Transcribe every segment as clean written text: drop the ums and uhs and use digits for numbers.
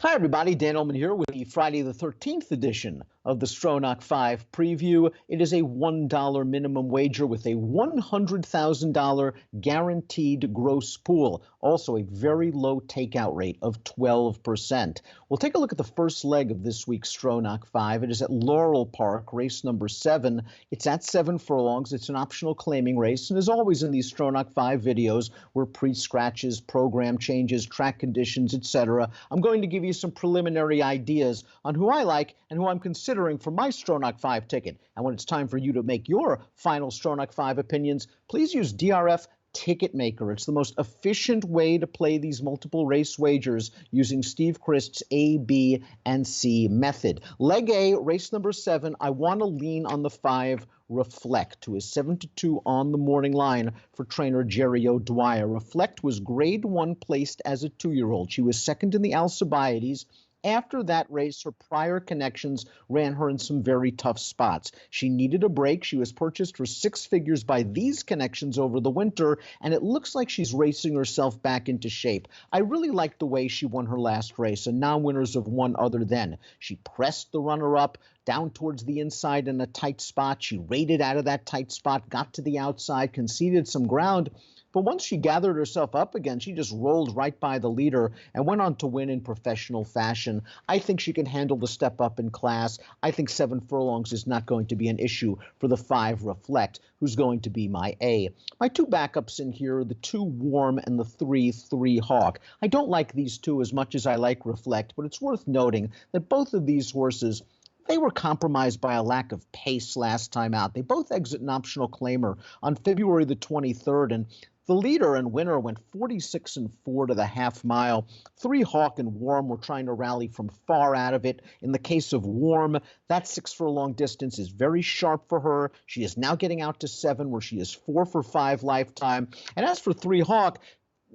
Hi, everybody. Dan Illman here with the Friday the 13th edition of the Stronach 5 preview. It is a $1 minimum wager with a $100,000 guaranteed gross pool. Also, a very low takeout rate of 12%. We'll take a look at the first leg of this week's Stronach 5. It is at Laurel Park, race number 7. It's at 7 furlongs. It's an optional claiming race. And as always in these Stronach 5 videos, where pre-scratches, program changes, track conditions, etc., I'm going to give you some preliminary ideas on who I like and who I'm considering for my Stronach 5 ticket. And when it's time for you to make your final Stronach 5 opinions, please use DRF Ticket Maker. It's the most efficient way to play these multiple race wagers using Steve Christ's A, B, and C method. Leg A, race number 7, I want to lean on the 5 Reflect, who is 7-2 on the morning line for trainer Jerry O'Dwyer. Reflect was grade 1 placed as a 2-year-old. She was second in the Alcibiades. After that race, her prior connections ran her in some very tough spots. She needed a break. She was purchased for 6 figures by these connections over the winter, and it looks like she's racing herself back into shape. I really liked the way she won her last race, and non-winners have won other than. She pressed the runner-up down towards the inside in a tight spot. She raided out of that tight spot, got to the outside, conceded some ground. But once she gathered herself up again, she just rolled right by the leader and went on to win in professional fashion. I think she can handle the step up in class. I think 7 furlongs is not going to be an issue for the 5 Reflect, who's going to be my A. My 2 backups in here are the 2 Warm and the 3 Hawk. I don't like these 2 as much as I like Reflect, but it's worth noting that both of these horses, they were compromised by a lack of pace last time out. They both exit an optional claimer on February the 23rd, and the leader and winner went 46-4 to the half mile. 3 Hawk and Warm were trying to rally from far out of it. In the case of Warm, that 6 furlong distance is very sharp for her. She is now getting out to 7, where she is 4 for 5 lifetime. And as for 3 Hawk,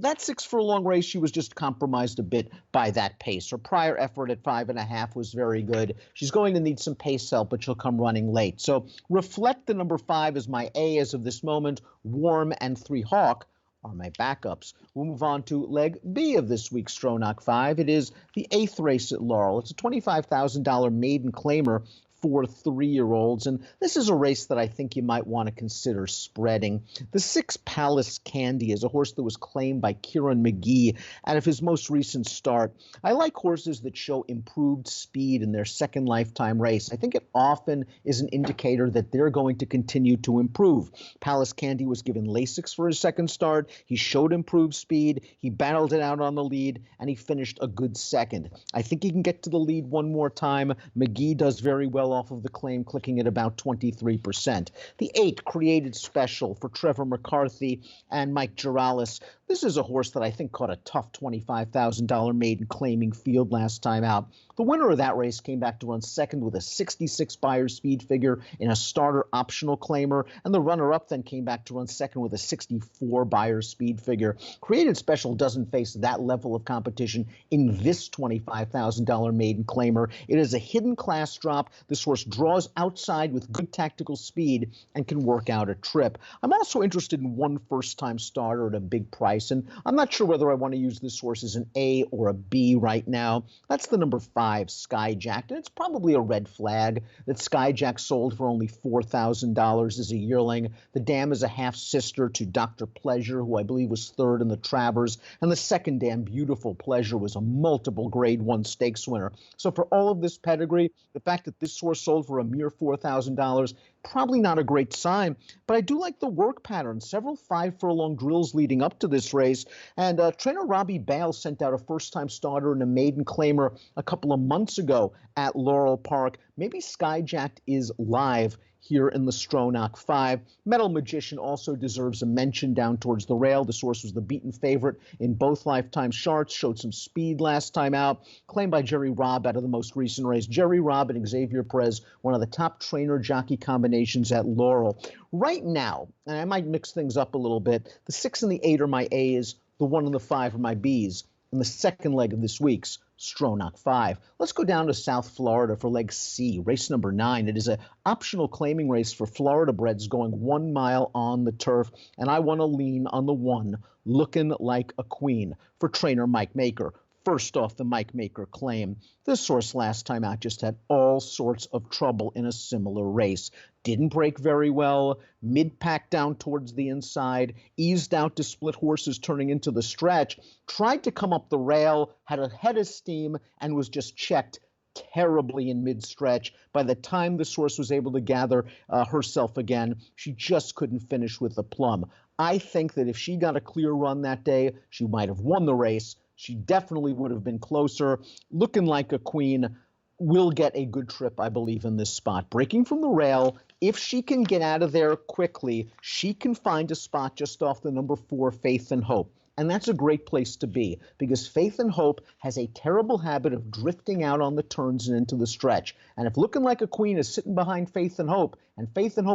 that 6 furlong race, she was just compromised a bit by that pace. Her prior effort at 5.5 was very good. She's going to need some pace help, but she'll come running late. So Reflect, the number 5, is my A as of this moment. Warm and 3 Hawk are my backups. We'll move on to leg B of this week's Stronach 5. It is the 8th race at Laurel. It's a $25,000 maiden claimer for 3-year-olds, and this is a race that I think you might want to consider spreading. The 6 Palace Candy is a horse that was claimed by Kieran McGee out of his most recent start. I like horses that show improved speed in their second lifetime race. I think it often is an indicator that they're going to continue to improve. Palace Candy was given Lasix for his second start. He showed improved speed. He battled it out on the lead, and he finished a good second. I think he can get to the lead one more time. McGee does very well off of the claim, clicking at about 23%. The 8 Created Special for Trevor McCarthy and Mike Giralis. This is a horse that I think caught a tough $25,000 maiden claiming field last time out. The winner of that race came back to run second with a 66 Beyer speed figure in a starter optional claimer, and the runner-up then came back to run second with a 64 Beyer speed figure. Created Special doesn't face that level of competition in this $25,000 maiden claimer. It is a hidden class drop. This horse draws outside with good tactical speed and can work out a trip. I'm also interested in one first-time starter at a big price, and I'm not sure whether I want to use this horse as an A or a B right now. That's the number 5, Skyjack, and it's probably a red flag that Skyjack sold for only $4,000 as a yearling. The dam is a half-sister to Dr. Pleasure, who I believe was 3rd in the Travers, and the second dam, Beautiful Pleasure, was a multiple grade 1 stakes winner. So for all of this pedigree, the fact that this horse sold for a mere $4,000, probably not a great sign, but I do like the work pattern. Several 5 furlong drills leading up to this race, and trainer Robbie Bale sent out a first-time starter and a maiden claimer a couple of months ago at Laurel Park. Maybe Skyjack is live here in the Stronach 5. Metal Magician also deserves a mention down towards the rail. This horse was the beaten favorite in both lifetime charts, showed some speed last time out, claimed by Jerry Robb out of the most recent race. Jerry Robb and Xavier Perez, one of the top trainer-jockey combinations at Laurel. Right now, and I might mix things up a little bit, the 6 and the 8 are my A's, the 1 and the 5 are my B's. In the second leg of this week's Stronach 5. Let's go down to South Florida for leg C, race number 9. It is an optional claiming race for Florida breds going 1 mile on the turf, and I want to lean on the 1, Looking Like a Queen, for trainer Mike Maker. First off, the Mike Maker claim. This horse last time out just had all sorts of trouble in a similar race. Didn't break very well, mid-pack down towards the inside, eased out to split horses turning into the stretch, tried to come up the rail, had a head of steam, and was just checked terribly in mid-stretch. By the time this horse was able to gather herself again, she just couldn't finish with the plum. I think that if she got a clear run that day, she might have won the race. She definitely would have been closer. Looking like a queen, will get a good trip, I believe, in this spot. Breaking from the rail, if she can get out of there quickly, she can find a spot just off the number 4, Faith and Hope. And that's a great place to be because Faith and Hope has a terrible habit of drifting out on the turns and into the stretch. And if Looking Like a Queen is sitting behind Faith and Hope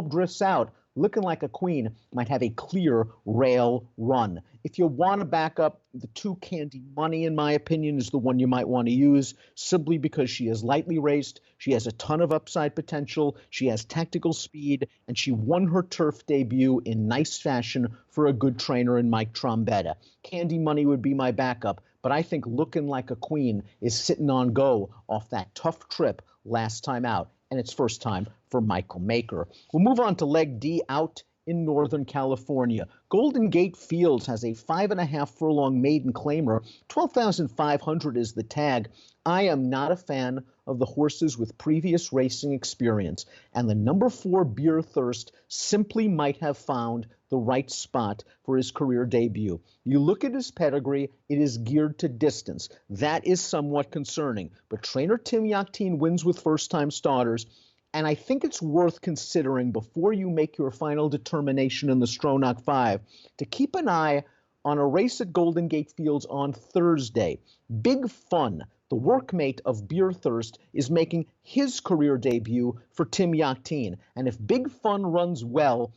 drifts out, Looking Like a Queen might have a clear rail run. If you want to back up, the 2 Candy Money, in my opinion, is the one you might want to use simply because she is lightly raced. She has a ton of upside potential. She has tactical speed, and she won her turf debut in nice fashion for a good trainer in Mike Trombetta. Candy Money would be my backup, but I think Looking Like a Queen is sitting on go off that tough trip last time out, and it's first time for Michael Maker. We'll move on to leg D out in Northern California. Golden Gate Fields has a 5.5 furlong maiden claimer. 12,500 is the tag. I am not a fan of the horses with previous racing experience, and the number 4 Beer Thirst simply might have found the right spot for his career debut. You look at his pedigree, it is geared to distance. That is somewhat concerning, but trainer Tim Yakteen wins with first-time starters, and I think it's worth considering before you make your final determination in the Stronach 5 to keep an eye on a race at Golden Gate Fields on Thursday. Big Fun, the workmate of Beer Thirst, is making his career debut for Tim Yakteen. And if Big Fun runs well,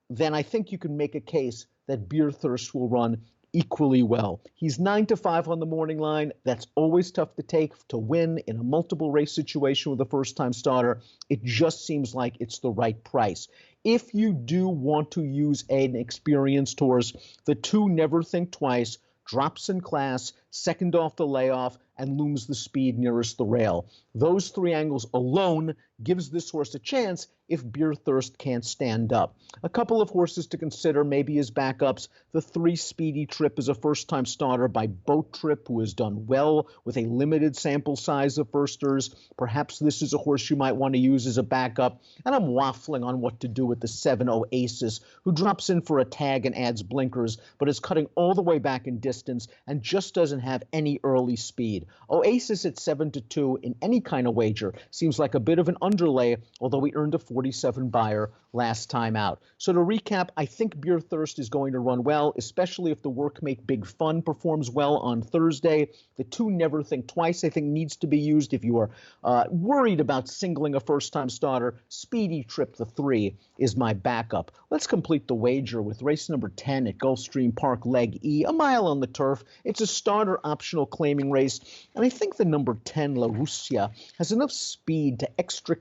then I think you can make a case that Beer Thirst will run equally well. He's 9-5 on the morning line. That's always tough to take to win in a multiple race situation with a first-time starter. It just seems like it's the right price. If you do want to use an experienced horse, the 2 Never Think Twice drops in class, second off the layoff, and looms the speed nearest the rail. Those 3 angles alone gives this horse a chance if Beer Thirst can't stand up. A couple of horses to consider, maybe as backups. The 3 Speedy Trip is a first-time starter by Boat Trip, who has done well with a limited sample size of firsters. Perhaps this is a horse you might want to use as a backup. And I'm waffling on what to do with the 7 Oasis, who drops in for a tag and adds blinkers, but is cutting all the way back in distance and just doesn't have any early speed. Oasis at 7-2 in any kind of wager seems like a bit of an underlay, although he earned a 47 buyer last time out. So to recap, I think Beer Thirst is going to run well, especially if the workmate Big Fun performs well on Thursday. The 2 Never Think Twice, I think, needs to be used if you are worried about singling a first-time starter. Speedy Trip, the 3, is my backup. Let's complete the wager with race number 10 at Gulfstream Park, Leg E, a mile on the turf. It's a starter optional claiming race, and I think the number 10, La Russia, has enough speed to extricate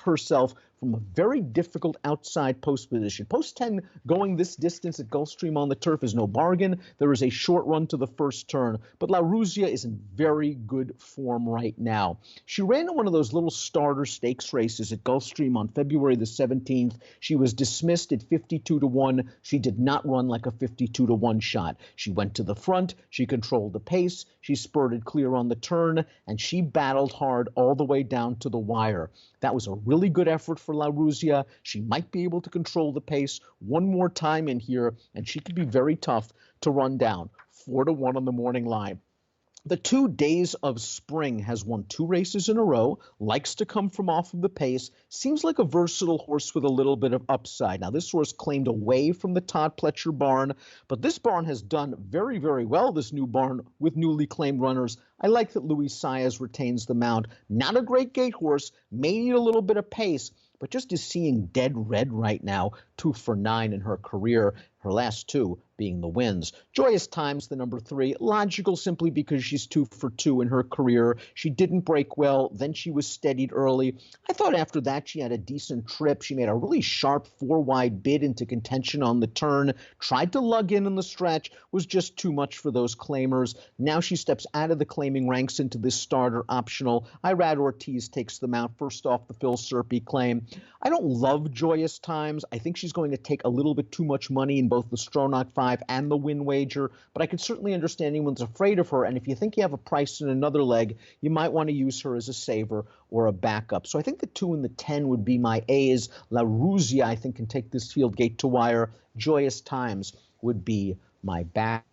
herself from a very difficult outside post position. Post 10 going this distance at Gulfstream on the turf is no bargain. There is a short run to the first turn, but La Russia is in very good form right now. She ran in one of those little starter stakes races at Gulfstream on February the 17th. She was dismissed at 52-1. She did not run like a 52-1 shot. She went to the front, she controlled the pace, she spurted clear on the turn, and she battled hard all the way down to the wire. That was a really good effort for La Russia. She might be able to control the pace one more time in here, and she could be very tough to run down. 4-1 on the morning line. The 2 Days of Spring has won 2 races in a row, likes to come from off of the pace, seems like a versatile horse with a little bit of upside. Now, this horse claimed away from the Todd Pletcher barn, but this barn has done very, very well, this new barn, with newly claimed runners. I like that Luis Saez retains the mount. Not a great gate horse, may need a little bit of pace, but just is seeing dead red right now. 2 for 9 in her career, her last 2 being the wins. Joyous Times, the number 3, logical simply because she's 2 for 2 in her career. She didn't break well, then she was steadied early. I thought after that she had a decent trip. She made a really sharp 4-wide bid into contention on the turn, tried to lug in the stretch, was just too much for those claimers. Now she steps out of the claiming ranks into this starter optional. Irad Ortiz takes them out first off the Phil Serpy claim. I don't love Joyous Times. I think she's going to take a little bit too much money in both the Stronach 5 and the win wager, but I can certainly understand anyone's afraid of her, and if you think you have a price in another leg, you might want to use her as a saver or a backup. So I think the 2 and the 10 would be my A's. La Ruzia, I think, can take this field gate to wire. Joyous Times would be my backup.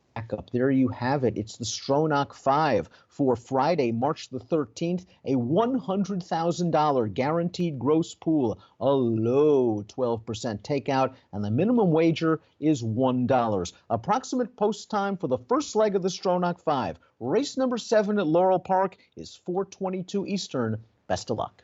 There you have it. It's the Stronach 5 for Friday, March the 13th, a $100,000 guaranteed gross pool, a low 12% takeout, and the minimum wager is $1. Approximate post time for the first leg of the Stronach 5. Race number 7 at Laurel Park is 4:22 Eastern. Best of luck.